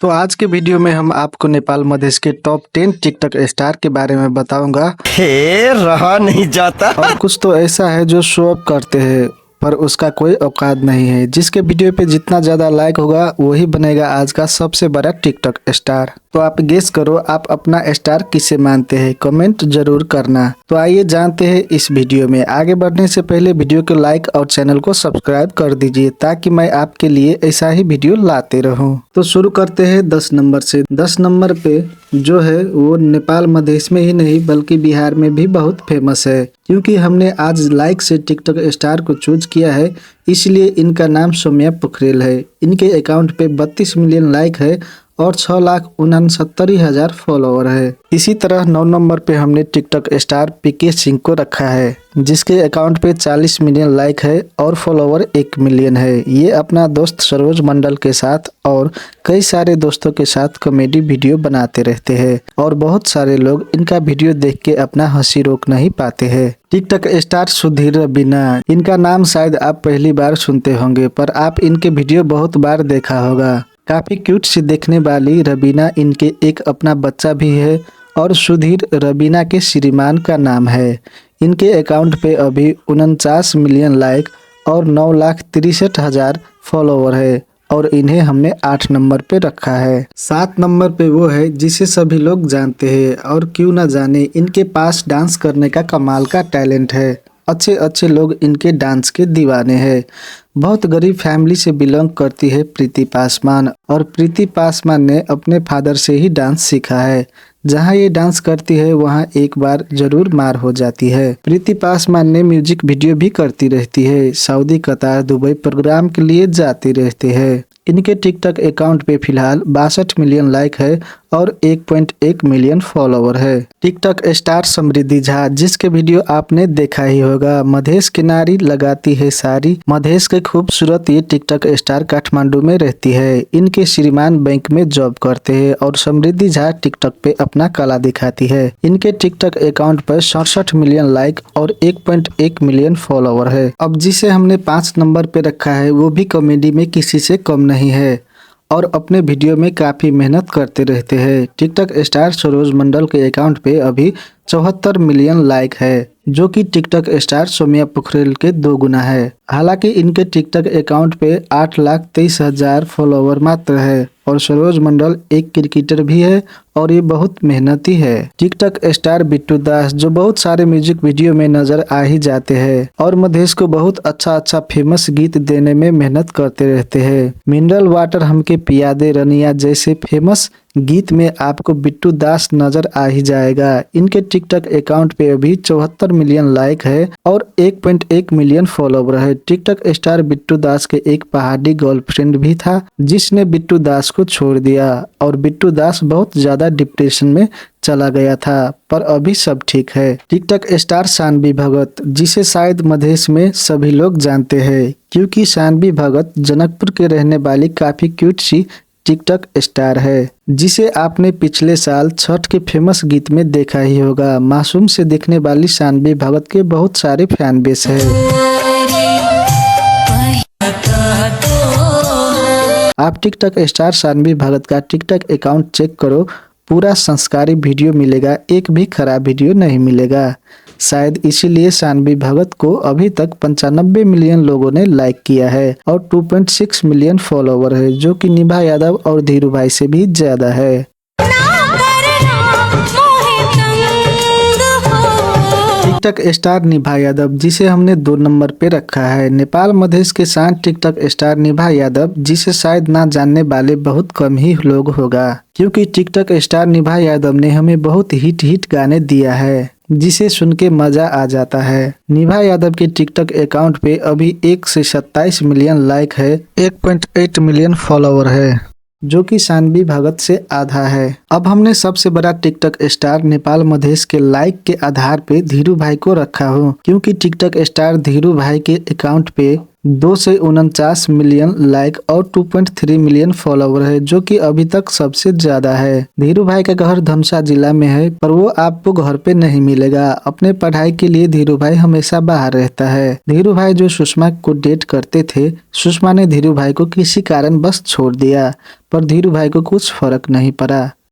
तो आज के वीडियो में हम आपको नेपाल मधेश के टॉप 10 टिकटॉक स्टार के बारे में बताऊंगा। रहा नहीं जाता। और कुछ तो ऐसा है जो शो अप करते हैं पर उसका कोई औकात नहीं है। जिसके वीडियो पे जितना ज्यादा लाइक होगा वही बनेगा आज का सबसे बड़ा टिकटॉक स्टार। तो आप गेस करो, आप अपना स्टार किसे मानते हैं, कमेंट जरूर करना। तो आइए जानते हैं इस वीडियो में। आगे बढ़ने से पहले वीडियो को लाइक और चैनल को सब्सक्राइब कर दीजिए ताकि मैं आपके लिए ऐसा ही वीडियो लाते रहूं। तो शुरू करते हैं 10 नंबर से। 10 नंबर पे जो है वो नेपाल मधेश में ही नहीं बल्कि बिहार में भी बहुत फेमस है। क्योंकि हमने आज लाइक से टिकटॉक स्टार को चूज किया है, इसलिए इनका नाम सौम्या पोखरेल है। इनके अकाउंट पे 32 मिलियन लाइक है और 6,69,000 फॉलोवर है। इसी तरह 9 नंबर पे हमने टिकटॉक स्टार पीके सिंह को रखा है, जिसके अकाउंट पे 40 मिलियन लाइक है और फॉलोवर 1 मिलियन है। ये अपना दोस्त सरोज मंडल के साथ और कई सारे दोस्तों के साथ कॉमेडी वीडियो बनाते रहते हैं और बहुत सारे लोग इनका वीडियो देख के अपना हंसी रोक नहीं पाते हैं। टिकटॉक स्टार सुधीर रबीना, इनका नाम शायद आप पहली बार सुनते होंगे पर आप इनके वीडियो बहुत बार देखा होगा। काफी क्यूट सी देखने वाली रबीना, इनके एक अपना बच्चा भी है और सुधीर रबीना के श्रीमान का नाम है। इनके अकाउंट पे अभी 49 मिलियन लाइक और 9,63,000 फॉलोवर है और इन्हें हमने 8 नंबर पे रखा है। 7 नंबर पे वो है जिसे सभी लोग जानते हैं और क्यों ना जाने, इनके पास डांस करने का कमाल का टैलेंट है। अच्छे अच्छे लोग इनके डांस के दीवाने हैं। बहुत गरीब फैमिली से बिलोंग करती है प्रीति पासवान और प्रीति पासवान ने अपने फादर से ही डांस सीखा है। जहां ये डांस करती है वहां एक बार जरूर मार हो जाती है। प्रीति पासवान ने म्यूजिक वीडियो भी करती रहती है। सऊदी, कतार, दुबई प्रोग्राम के लिए जाती रहती है। इनके टिकटॉक अकाउंट पे फिलहाल 62 मिलियन लाइक है और 1.1 मिलियन फॉलोवर है। टिकटॉक स्टार समृद्धि झा, जिसके वीडियो आपने देखा ही होगा। मधेश की नारी लगाती है सारी, मधेश के खूबसूरत ये टिकटॉक स्टार काठमांडू में रहती है। इनके श्रीमान बैंक में जॉब करते हैं और समृद्धि झा टिकटॉक पे अपना कला दिखाती है। इनके टिकटॉक अकाउंट पर 67 मिलियन लाइक और 1.1 मिलियन फॉलोवर है। अब जिसे हमने 5 नंबर पे रखा है वो भी कॉमेडी में किसी से कम नहीं है और अपने वीडियो में काफी मेहनत करते रहते हैं। टिकटॉक स्टार सरोज मंडल के अकाउंट पे अभी 74 मिलियन लाइक है, जो कि टिकटॉक स्टार सौम्या पोखरेल के 2 गुना है। हालांकि इनके टिकटॉक अकाउंट पे 8,23,000 फॉलोवर मात्र है और सरोज मंडल एक क्रिकेटर भी है और ये बहुत मेहनती है। टिकटॉक स्टार बिट्टू दास, जो बहुत सारे म्यूजिक वीडियो में नजर आ ही जाते हैं और मधेश को बहुत अच्छा फेमस गीत देने में मेहनत करते रहते हैं। मिनरल वाटर हमके पिया दे रनिया जैसे फेमस गीत में आपको बिट्टू दास नजर आ ही जाएगा। इनके टिकटॉक अकाउंट पे अभी 74 मिलियन लाइक है और 1.1 मिलियन फॉलोवर है। टिकटॉक स्टार बिट्टू दास के एक पहाड़ी गर्लफ्रेंड भी था जिसने बिट्टू दास को छोड़ दिया और बिट्टू दास बहुत ज्यादा डिप्रेशन में चला गया था, पर अभी सब ठीक है। टिकटॉक स्टार शानवी भगत, जिसे शायद मधेश में सभी लोग जानते हैं क्योंकि शानवी भगत जनकपुर के रहने वाली काफी क्यूट सी टिकटॉक स्टार है, जिसे आपने पिछले साल छठ के फेमस गीत में देखा ही होगा। मासूम से दिखने वाली शानवी भगत के बहुत सारे फैन बेस है। आप टिकटॉक स्टार शानवी भगत का टिकटॉक अकाउंट चेक करो, पूरा संस्कारी वीडियो मिलेगा, एक भी खराब वीडियो नहीं मिलेगा। शायद इसीलिए शानवी भगत को अभी तक 95 मिलियन लोगों ने लाइक किया है और 2.6 मिलियन फॉलोवर है, जो कि निभा यादव और धीरू भाई से भी ज्यादा है। टिकटॉक स्टार निभा यादव, जिसे हमने 2 नंबर पे रखा है। नेपाल मधेश के शान टिकटॉक स्टार निभा यादव, जिसे शायद ना जानने वाले बहुत कम ही लोग होगा क्योंकि टिकटॉक स्टार निभा यादव ने हमें बहुत हिट गाने दिया है जिसे सुन के मजा आ जाता है। निभा यादव के टिकटॉक अकाउंट पे अभी 1 से 27 मिलियन लाइक है, 1.8 मिलियन फॉलोवर है, जो कि शानवी भगत से आधा है। अब हमने सबसे बड़ा टिकटॉक स्टार नेपाल मधेश के लाइक के आधार पे धीरू भाई को रखा हो, क्योंकि टिकटॉक स्टार धीरू भाई के अकाउंट पे 2 से 49 मिलियन लाइक और 2.3 मिलियन फॉलोवर है, जो कि अभी तक सबसे ज्यादा है। धीरू भाई का घर धनुषा जिला में है, पर वो आपको घर पे नहीं मिलेगा। अपने पढ़ाई के लिए धीरू भाई हमेशा बाहर रहता है। धीरू भाई जो सुषमा को डेट करते थे, सुषमा ने धीरू भाई को किसी कारण बस छोड़ दिया, पर धीरू भाई को कुछ फर्क नहीं पड़ा।